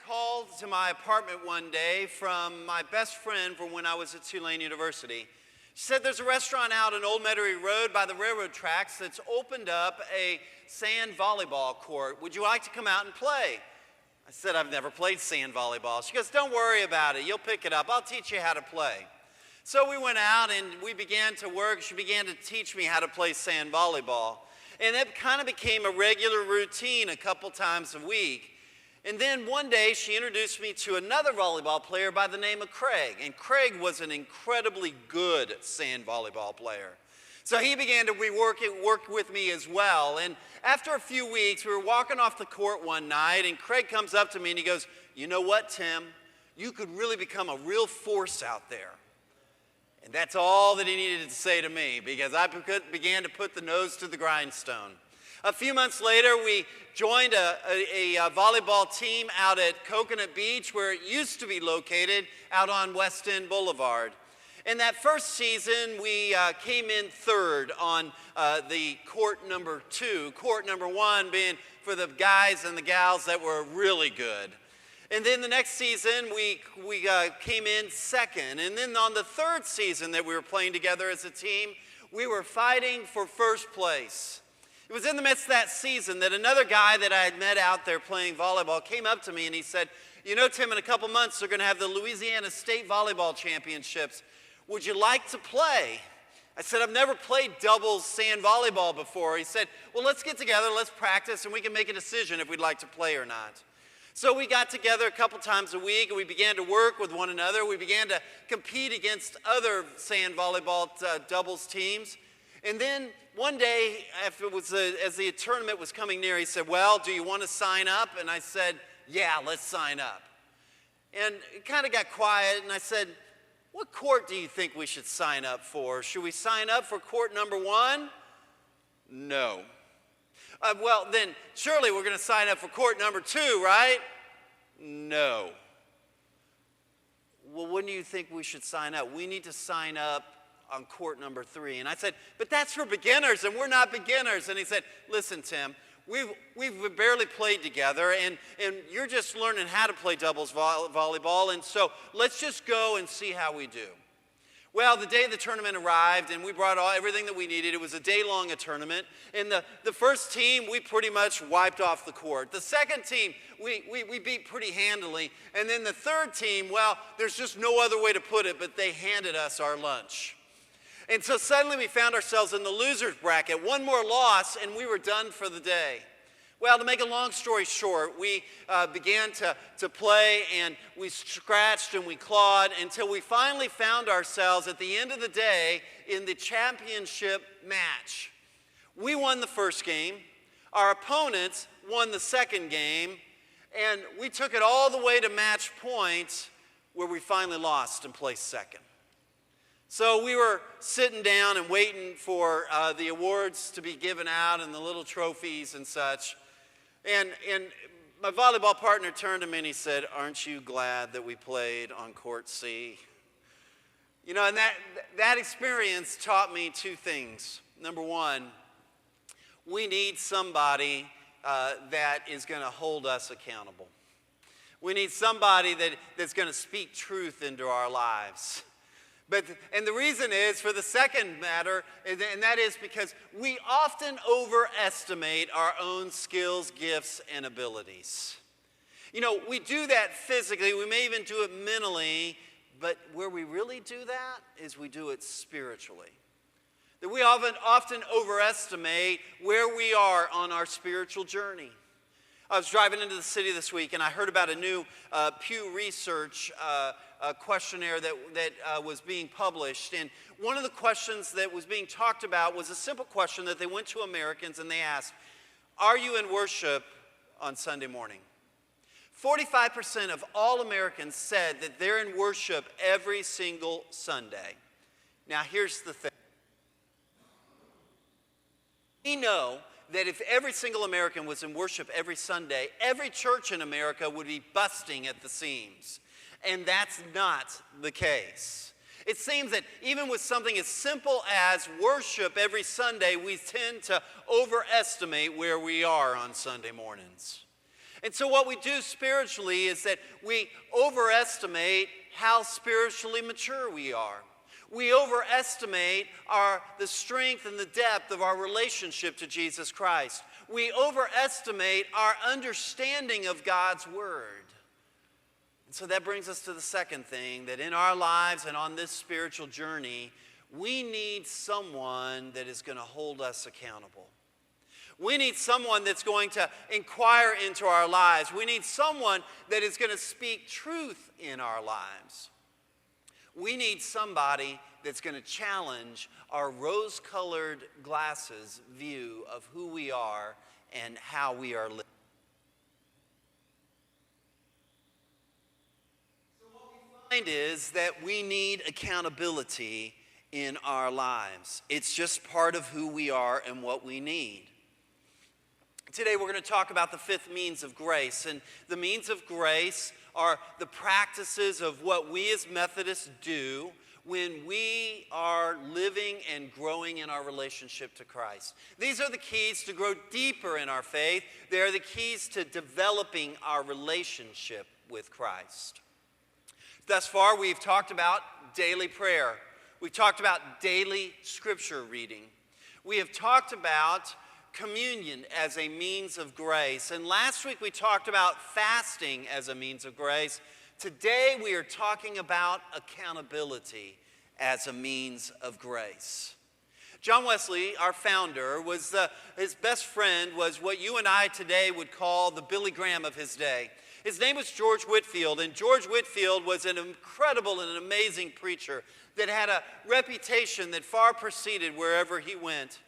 call to my apartment one day from my best friend from when I was at Tulane University. She said there's a restaurant out on Old Metairie Road by the railroad tracks that's opened up a sand volleyball court. Would you like to come out and play? I said, I've never played sand volleyball. She goes, don't worry about it. You'll pick it up. I'll teach you how to play. So we went out and we began to work. She began to teach me how to play sand volleyball. And it kind of became a regular routine a couple times a week. And then one day she introduced me to another volleyball player by the name of Craig. And Craig was an incredibly good sand volleyball player. So he began to work with me as well. And after a few weeks, we were walking off the court one night, and Craig comes up to me and he goes, you know what, Tim? You could really become a real force out there. And that's all that he needed to say to me, because I began to put the nose to the grindstone. A few months later, we joined a volleyball team out at Coconut Beach, where it used to be located, out on West End Boulevard. In that first season, we came in third on the court number 2, court number 1 being for the guys and the gals that were really good. And then the next season, we came in second. And then on the third season that we were playing together as a team, we were fighting for first place. It was in the midst of that season that another guy that I had met out there playing volleyball came up to me and he said, you know, Tim, in a couple months they're going to have the Louisiana State Volleyball Championships. Would you like to play? I said, I've never played doubles sand volleyball before. He said, well, let's get together, let's practice, and we can make a decision if we'd like to play or not. So we got together a couple times a week, and we began to work with one another. We began to compete against other sand volleyball doubles teams. And then one day, as the tournament was coming near, he said, well, do you want to sign up? And I said, yeah, let's sign up. And it kind of got quiet, and I said, what court do you think we should sign up for? Should we sign up for court number 1? No. Well, then surely we're going to sign up for court number 2, right? No. Well, when do you think we should sign up? We need to sign up on court number 3. And I said, but that's for beginners, and we're not beginners. And he said, listen, Tim, we've barely played together, and you're just learning how to play doubles volleyball, and so let's just go and see how we do. Well, the day the tournament arrived, and we brought everything that we needed. It was a day-long tournament. And the first team, we pretty much wiped off the court. The second team, we beat pretty handily. And then the third team, well, there's just no other way to put it, but they handed us our lunch. And so suddenly we found ourselves in the loser's bracket. One more loss, and we were done for the day. Well, to make a long story short, we began to play, and we scratched and we clawed until we finally found ourselves at the end of the day in the championship match. We won the first game. Our opponents won the second game, and we took it all the way to match point, where we finally lost and placed second. So we were sitting down and waiting for the awards to be given out and the little trophies and such. And my volleyball partner turned to me and he said, aren't you glad that we played on court C? You know, and that experience taught me 2 things. Number 1, we need somebody that is going to hold us accountable. We need somebody that's going to speak truth into our lives. And the reason is, for the second matter, and that is because we often overestimate our own skills, gifts, and abilities. You know, we do that physically, we may even do it mentally, but where we really do that is we do it spiritually. That we often overestimate where we are on our spiritual journey. I was driving into the city this week, and I heard about a new Pew Research questionnaire that was being published. And one of the questions that was being talked about was a simple question that they went to Americans, and they asked, are you in worship on Sunday morning? 45% of all Americans said that they're in worship every single Sunday. Now, here's the thing. We know that if every single American was in worship every Sunday, every church in America would be busting at the seams. And that's not the case. It seems that even with something as simple as worship every Sunday, we tend to overestimate where we are on Sunday mornings. And so what we do spiritually is that we overestimate how spiritually mature we are. We overestimate the strength and the depth of our relationship to Jesus Christ. We overestimate our understanding of God's Word. And so that brings us to the second thing, that in our lives and on this spiritual journey, we need someone that is going to hold us accountable. We need someone that's going to inquire into our lives. We need someone that is going to speak truth in our lives. We need somebody that's going to challenge our rose-colored glasses view of who we are and how we are living. So what we find is that we need accountability in our lives. It's just part of who we are and what we need. Today we're going to talk about the fifth means of grace. And the means of grace are the practices of what we as Methodists do when we are living and growing in our relationship to Christ. These are the keys to grow deeper in our faith. They are the keys to developing our relationship with Christ. Thus far, we've talked about daily prayer. We've talked about daily scripture reading. We have talked about communion as a means of grace. And last week we talked about fasting as a means of grace. Today we are talking about accountability as a means of grace. John Wesley, our founder, his best friend was what you and I today would call the Billy Graham of his day. His name was George Whitefield, and George Whitefield was an incredible and an amazing preacher that had a reputation that far preceded wherever he went.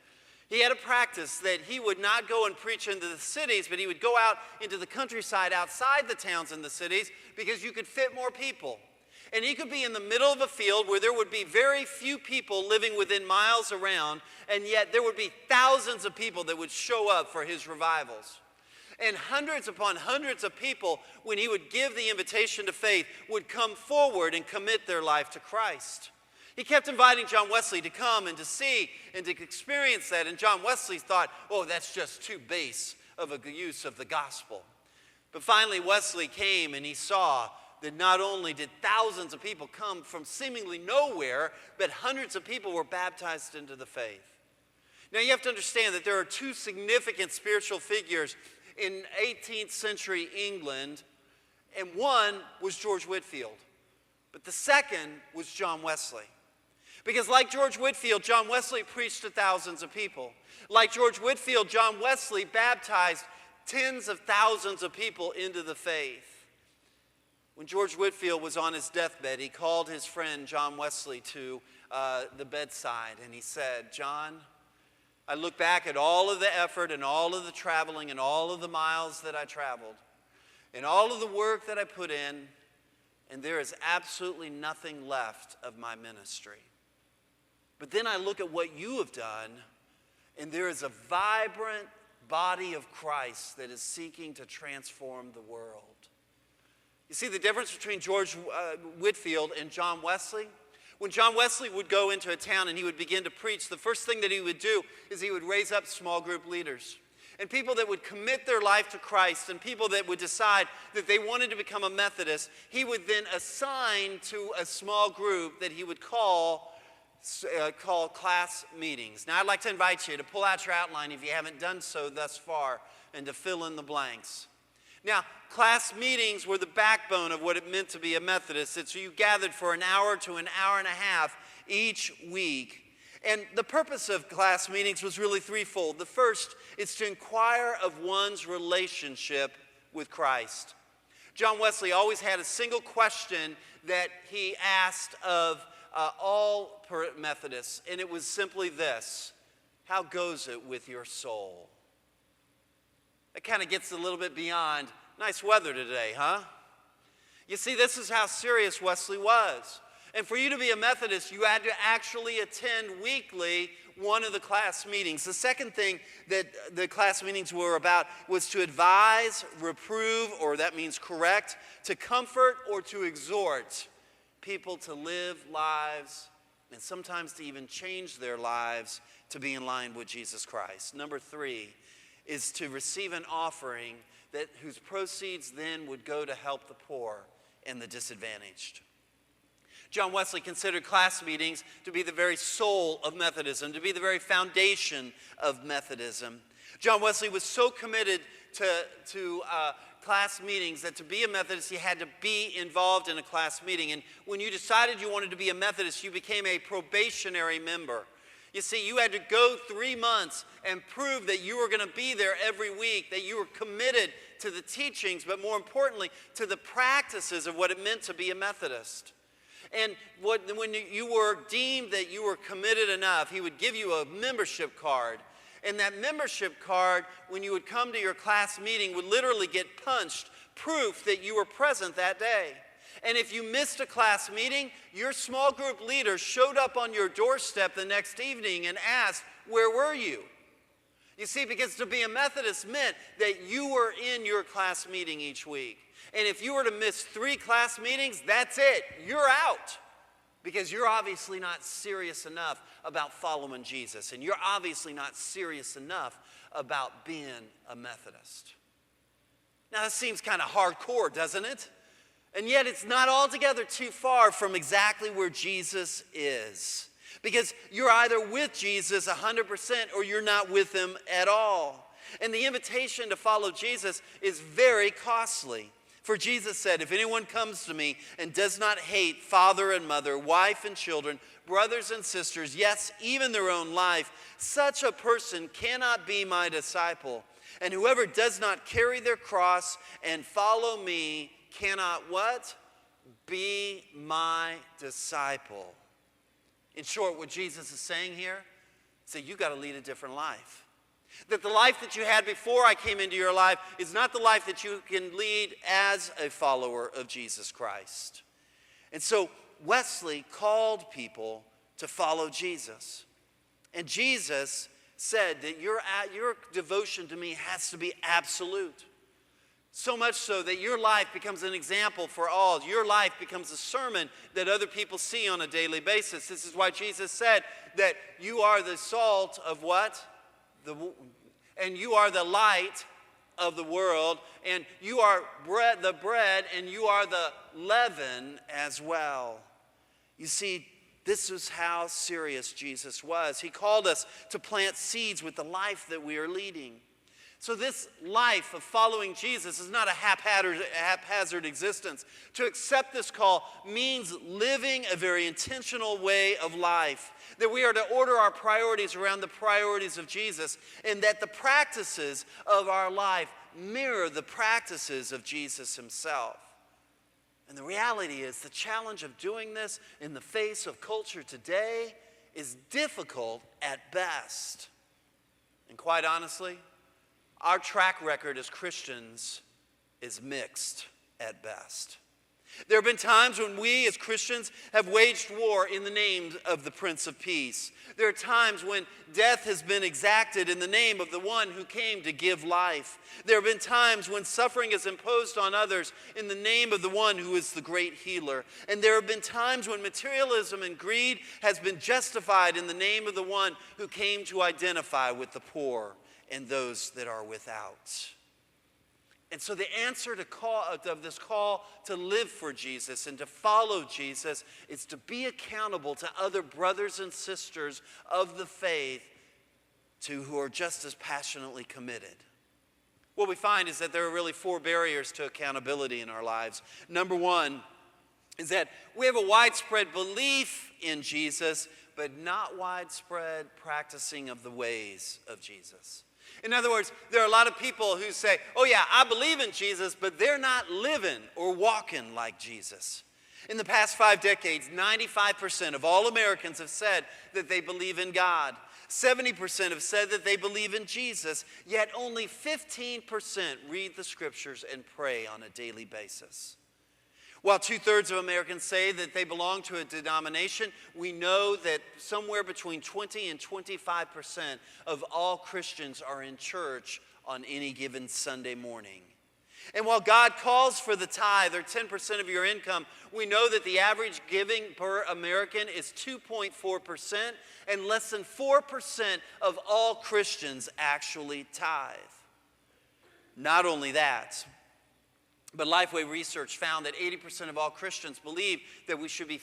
He had a practice that he would not go and preach into the cities, but he would go out into the countryside outside the towns and the cities because you could fit more people. And he could be in the middle of a field where there would be very few people living within miles around, and yet there would be thousands of people that would show up for his revivals. And hundreds upon hundreds of people, when he would give the invitation to faith, would come forward and commit their life to Christ. He kept inviting John Wesley to come and to see and to experience that. And John Wesley thought, oh, that's just too base of a use of the gospel. But finally, Wesley came and he saw that not only did thousands of people come from seemingly nowhere, but hundreds of people were baptized into the faith. Now, you have to understand that there are two significant spiritual figures in 18th century England, and one was George Whitefield, but the second was John Wesley. Because like George Whitefield, John Wesley preached to thousands of people. Like George Whitefield, John Wesley baptized tens of thousands of people into the faith. When George Whitefield was on his deathbed, he called his friend John Wesley to the bedside, and he said, John, I look back at all of the effort and all of the traveling and all of the miles that I traveled and all of the work that I put in, and there is absolutely nothing left of my ministry. But then I look at what you have done, and there is a vibrant body of Christ that is seeking to transform the world. You see the difference between George Whitefield and John Wesley? When John Wesley would go into a town and he would begin to preach, the first thing that he would do is he would raise up small group leaders. And people that would commit their life to Christ and people that would decide that they wanted to become a Methodist, he would then assign to a small group that he would call class meetings. Now, I'd like to invite you to pull out your outline if you haven't done so thus far and to fill in the blanks. Now, class meetings were the backbone of what it meant to be a Methodist. It's you gathered for an hour to an hour and a half each week. And the purpose of class meetings was really threefold. The first is to inquire of one's relationship with Christ. John Wesley always had a single question that he asked of all Methodists, and it was simply this: how goes it with your soul? It kind of gets a little bit beyond nice weather today, huh? You see, this is how serious Wesley was. And for you to be a Methodist, you had to actually attend weekly one of the class meetings. The second thing that the class meetings were about was to advise, reprove, or that means correct, to comfort or to exhort people to live lives and sometimes to even change their lives to be in line with Jesus Christ. Number three is to receive an offering whose proceeds then would go to help the poor and the disadvantaged. John Wesley considered class meetings to be the very soul of Methodism, to be the very foundation of Methodism. John Wesley was so committed to class meetings that to be a Methodist, you had to be involved in a class meeting. And when you decided you wanted to be a Methodist, you became a probationary member. You see, you had to go 3 months and prove that you were going to be there every week, that you were committed to the teachings, but more importantly, to the practices of what it meant to be a Methodist. And when you were deemed that you were committed enough, he would give you a membership card. And that membership card, when you would come to your class meeting, would literally get punched, proof that you were present that day. And if you missed a class meeting, your small group leader showed up on your doorstep the next evening and asked, "Where were you?" You see, because to be a Methodist meant that you were in your class meeting each week. And if you were to miss 3 class meetings, that's it. You're out. Because you're obviously not serious enough about following Jesus. And you're obviously not serious enough about being a Methodist. Now, that seems kind of hardcore, doesn't it? And yet it's not altogether too far from exactly where Jesus is. Because you're either with Jesus 100% or you're not with him at all. And the invitation to follow Jesus is very costly. For Jesus said, "If anyone comes to me and does not hate father and mother, wife and children, brothers and sisters, yes, even their own life, such a person cannot be my disciple. And whoever does not carry their cross and follow me cannot" what? "Be my disciple." In short, what Jesus is saying here is that you got to lead a different life. That the life that you had before I came into your life is not the life that you can lead as a follower of Jesus Christ. And so Wesley called people to follow Jesus. And Jesus said that your devotion to me has to be absolute. So much so that your life becomes an example for all. Your life becomes a sermon that other people see on a daily basis. This is why Jesus said that you are the salt of what? And you are the light of the world, and you are the bread, and you are the leaven as well. You see, this is how serious Jesus was. He called us to plant seeds with the life that we are leading. So this life of following Jesus is not a haphazard existence. To accept this call means living a very intentional way of life. That we are to order our priorities around the priorities of Jesus, and that the practices of our life mirror the practices of Jesus himself. And the reality is the challenge of doing this in the face of culture today is difficult at best. And quite honestly, our track record as Christians is mixed at best. There have been times when we as Christians have waged war in the name of the Prince of Peace. There are times when death has been exacted in the name of the one who came to give life. There have been times when suffering is imposed on others in the name of the one who is the great healer. And there have been times when materialism and greed has been justified in the name of the one who came to identify with the poor and those that are without. And so the answer of this call to live for Jesus and to follow Jesus is to be accountable to other brothers and sisters of the faith who are just as passionately committed. What we find is that there are really 4 barriers to accountability in our lives. Number 1 is that we have a widespread belief in Jesus, but not widespread practicing of the ways of Jesus. In other words, there are a lot of people who say, "Oh yeah, I believe in Jesus," but they're not living or walking like Jesus. In the past 5 decades, 95% of all Americans have said that they believe in God. 70% have said that they believe in Jesus, yet only 15% read the scriptures and pray on a daily basis. While 2/3 of Americans say that they belong to a denomination, we know that somewhere between 20 and 25% of all Christians are in church on any given Sunday morning. And while God calls for the tithe, or 10% of your income, we know that the average giving per American is 2.4%, and less than 4% of all Christians actually tithe. Not only that, but Lifeway research found that 80% of all Christians believe that we should be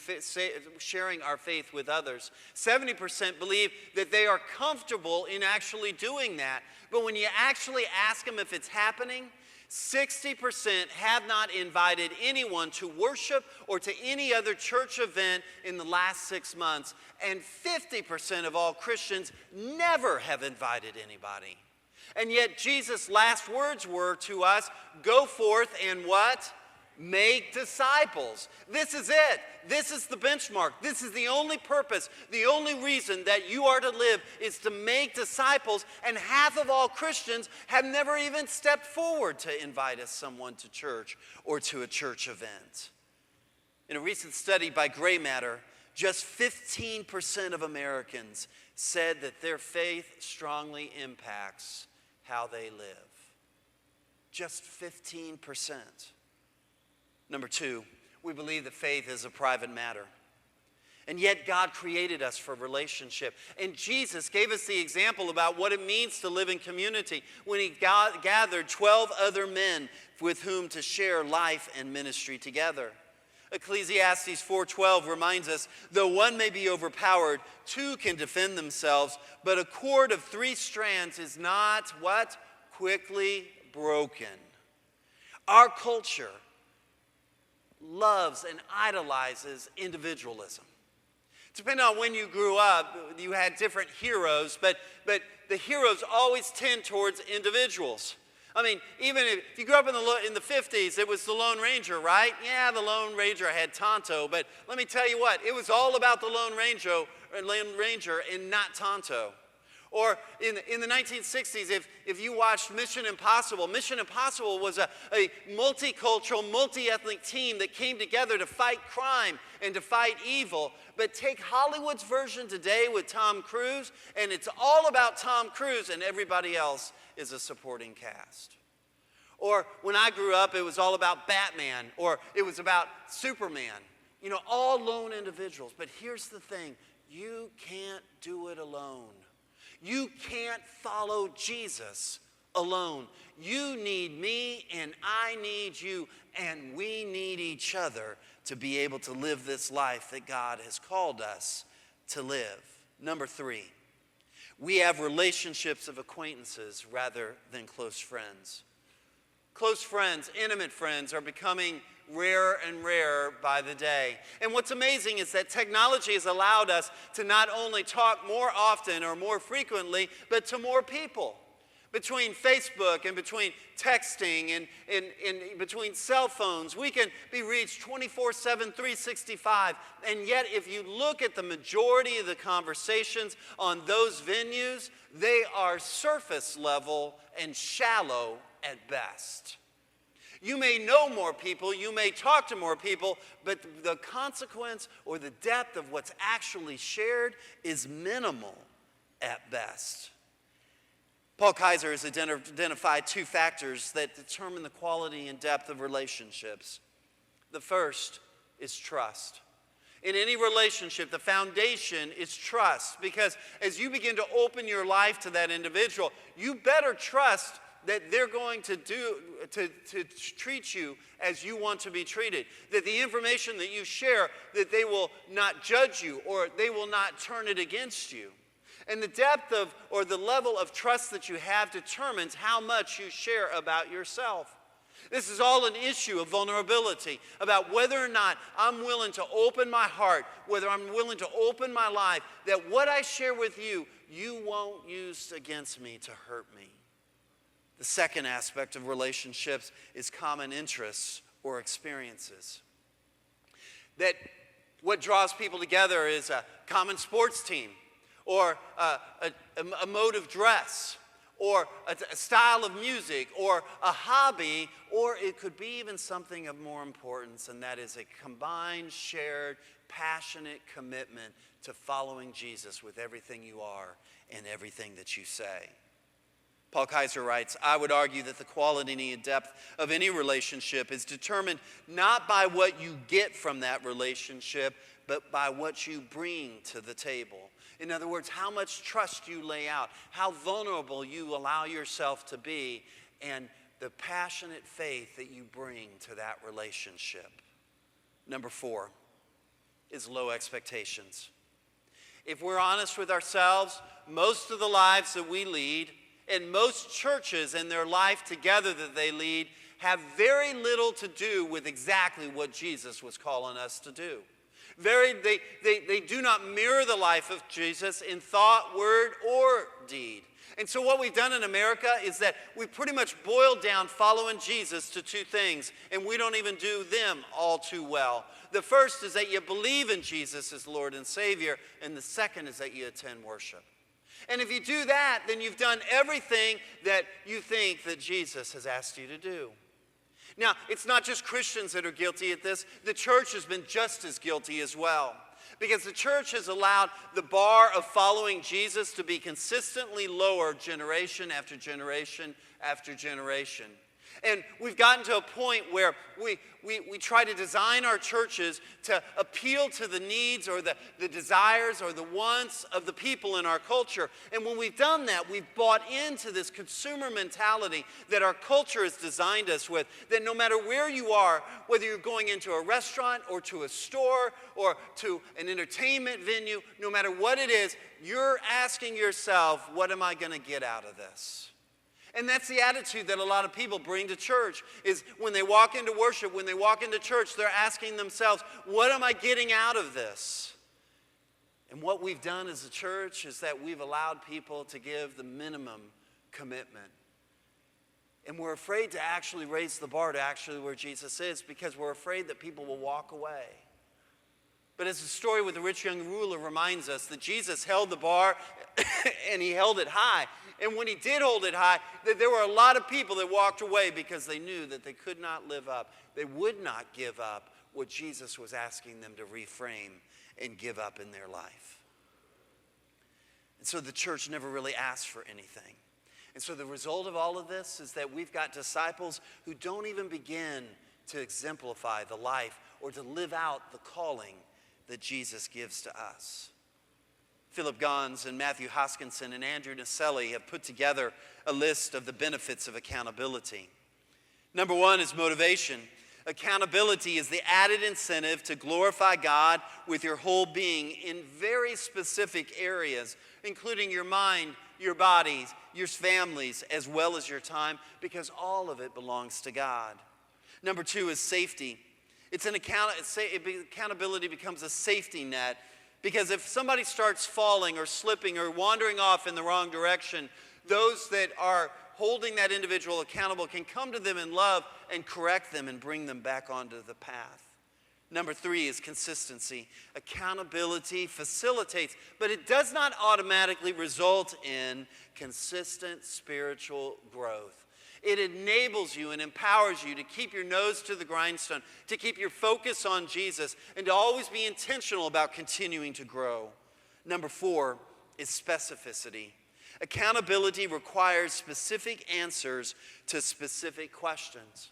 sharing our faith with others. 70% believe that they are comfortable in actually doing that. But when you actually ask them if it's happening, 60% have not invited anyone to worship or to any other church event in the last 6 months. And 50% of all Christians never have invited anybody. And yet Jesus' last words were to us, go forth and what? Make disciples. This is it. This is the benchmark. This is the only purpose, the only reason that you are to live is to make disciples. And half of all Christians have never even stepped forward to invite someone to church or to a church event. In a recent study by Gray Matter, just 15% of Americans said that their faith strongly impacts how they live. Just 15%. Number two, we believe that faith is a private matter. And yet God created us for relationship. And Jesus gave us the example about what it means to live in community when he gathered 12 other men with whom to share life and ministry together. Ecclesiastes 4:12 reminds us, though one may be overpowered, two can defend themselves, but a cord of 3 strands is not what? Quickly broken. Our culture loves and idolizes individualism. Depending on when you grew up, you had different heroes, but the heroes always tend towards individuals. I mean, even if you grew up in the 50s, it was the Lone Ranger, right? Yeah, the Lone Ranger had Tonto, but let me tell you what, it was all about the Lone Ranger and not Tonto. Or in the 1960s, if you watched Mission Impossible was a multicultural, multi-ethnic team that came together to fight crime and to fight evil. But take Hollywood's version today with Tom Cruise, and it's all about Tom Cruise, and everybody else is a supporting cast. Or when I grew up, it was all about Batman, or it was about Superman. You know, all lone individuals. But here's the thing, you can't do it alone. You can't follow Jesus alone. You need me and I need you, and we need each other to be able to live this life that God has called us to live. Number 3, we have relationships of acquaintances rather than close friends. Close friends, intimate friends are becoming rarer and rarer by the day. And what's amazing is that technology has allowed us to not only talk more often or more frequently, but to more people. Between Facebook and between texting and between cell phones, we can be reached 24/7, 365. And yet, if you look at the majority of the conversations on those venues, they are surface level and shallow at best. You may know more people, you may talk to more people, but the consequence or the depth of what's actually shared is minimal at best. Paul Kaiser has identified 2 factors that determine the quality and depth of relationships. The first is trust. In any relationship, the foundation is trust, because as you begin to open your life to that individual, you better trust that they're going to treat you as you want to be treated. That the information that you share, that they will not judge you or they will not turn it against you. And the depth of or the level of trust that you have determines how much you share about yourself. This is all an issue of vulnerability, about whether or not I'm willing to open my heart, whether I'm willing to open my life, that what I share with you, you won't use against me to hurt me. The second aspect of relationships is common interests or experiences. That what draws people together is a common sports team, or a mode of dress, or a style of music, or a hobby, or it could be even something of more importance, and that is a combined, shared, passionate commitment to following Jesus with everything you are and everything that you say. Paul Kaiser writes, I would argue that the quality and depth of any relationship is determined not by what you get from that relationship, but by what you bring to the table. In other words, how much trust you lay out, how vulnerable you allow yourself to be, and the passionate faith that you bring to that relationship. Number 4 is low expectations. If we're honest with ourselves, most of the lives that we lead, and most churches and their life together that they lead, have very little to do with exactly what Jesus was calling us to do. They do not mirror the life of Jesus in thought, word, or deed. And so what we've done in America is that we pretty much boiled down following Jesus to 2 things, and we don't even do them all too well. The first is that you believe in Jesus as Lord and Savior, and the second is that you attend worship. And if you do that, then you've done everything that you think that Jesus has asked you to do. Now, it's not just Christians that are guilty at this. The church has been just as guilty as well. Because the church has allowed the bar of following Jesus to be consistently lower generation after generation after generation. And we've gotten to a point where we try to design our churches to appeal to the needs or the desires or the wants of the people in our culture. And when we've done that, we've bought into this consumer mentality that our culture has designed us with, that no matter where you are, whether you're going into a restaurant or to a store or to an entertainment venue, no matter what it is, you're asking yourself, what am I going to get out of this? And that's the attitude that a lot of people bring to church, is when they walk into worship, when they walk into church, they're asking themselves, what am I getting out of this? And what we've done as a church is that we've allowed people to give the minimum commitment. And we're afraid to actually raise the bar to actually where Jesus is, because we're afraid that people will walk away. But as the story with the rich young ruler reminds us, that Jesus held the bar and he held it high. And when he did hold it high, that there were a lot of people that walked away because they knew that they could not live up. They would not give up what Jesus was asking them to reframe and give up in their life. And so the church never really asked for anything. And so the result of all of this is that we've got disciples who don't even begin to exemplify the life or to live out the calling that Jesus gives to us. Philip Gons and Matthew Hoskinson and Andrew Naselli have put together a list of the benefits of accountability. Number 1 is motivation. Accountability is the added incentive to glorify God with your whole being in very specific areas, including your mind, your bodies, your families, as well as your time, because all of it belongs to God. Number 2 is safety. Accountability becomes a safety net, because if somebody starts falling or slipping or wandering off in the wrong direction, those that are holding that individual accountable can come to them in love and correct them and bring them back onto the path. Number 3 is consistency. Accountability facilitates, but it does not automatically result in consistent spiritual growth. It enables you and empowers you to keep your nose to the grindstone, to keep your focus on Jesus, and to always be intentional about continuing to grow. Number 4 is specificity. Accountability requires specific answers to specific questions.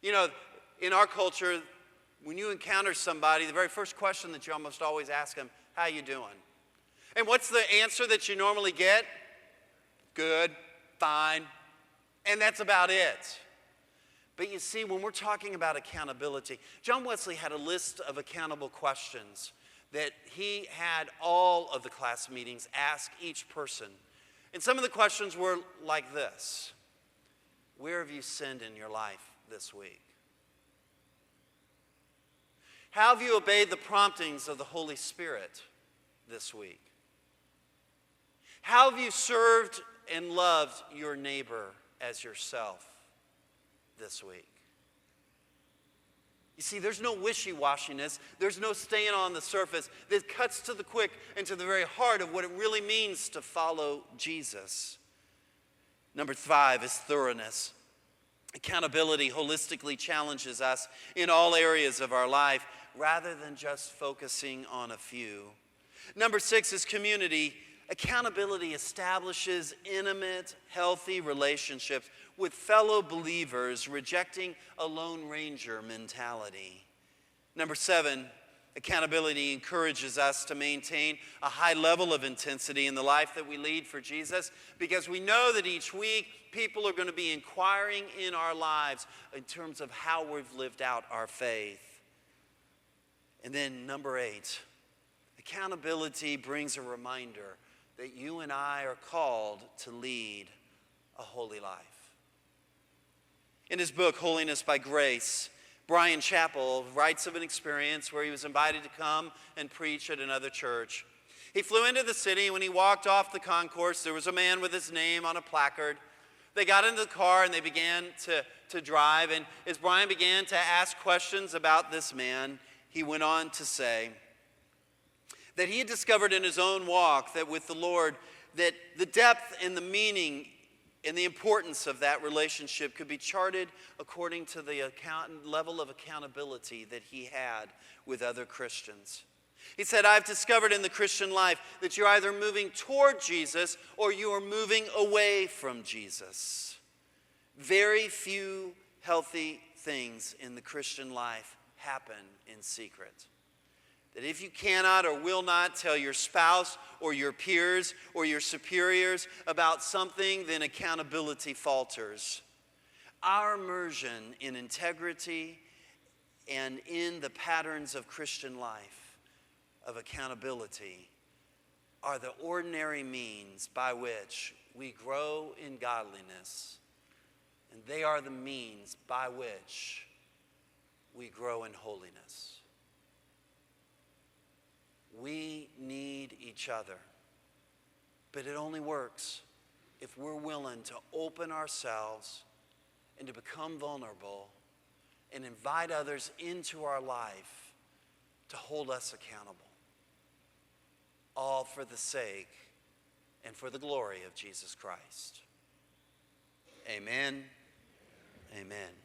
You know, in our culture, when you encounter somebody, the very first question that you almost always ask them, how you doing? And what's the answer that you normally get? Good, fine. And that's about it. But you see, when we're talking about accountability, John Wesley had a list of accountable questions that he had all of the class meetings ask each person. And some of the questions were like this: where have you sinned in your life this week? How have you obeyed the promptings of the Holy Spirit this week? How have you served and loved your neighbor as yourself this week? You see, there's no wishy-washiness. There's no staying on the surface. That cuts to the quick and to the very heart of what it really means to follow Jesus. Number 5 is thoroughness. Accountability holistically challenges us in all areas of our life rather than just focusing on a few. Number 6 is community. Accountability establishes intimate, healthy relationships with fellow believers, rejecting a Lone Ranger mentality. Number 7 Accountability encourages us to maintain a high level of intensity in the life that we lead for Jesus, because we know that each week people are going to be inquiring in our lives in terms of how we've lived out our faith. And then number 8, accountability brings a reminder that you and I are called to lead a holy life. In his book, Holiness by Grace, Brian Chappell writes of an experience where he was invited to come and preach at another church. He flew into the city. When he walked off the concourse, there was a man with his name on a placard. They got into the car and they began to drive. And as Brian began to ask questions about this man, he went on to say that he had discovered in his own walk that with the Lord, that the depth and the meaning and the importance of that relationship could be charted according to the level of accountability that he had with other Christians. He said, I've discovered in the Christian life that you're either moving toward Jesus or you are moving away from Jesus. Very few healthy things in the Christian life happen in secret. That if you cannot or will not tell your spouse or your peers or your superiors about something, then accountability falters. Our immersion in integrity and in the patterns of Christian life, of accountability, are the ordinary means by which we grow in godliness, and they are the means by which we grow in holiness. We need each other, but it only works if we're willing to open ourselves and to become vulnerable and invite others into our life to hold us accountable, all for the sake and for the glory of Jesus Christ. Amen. Amen.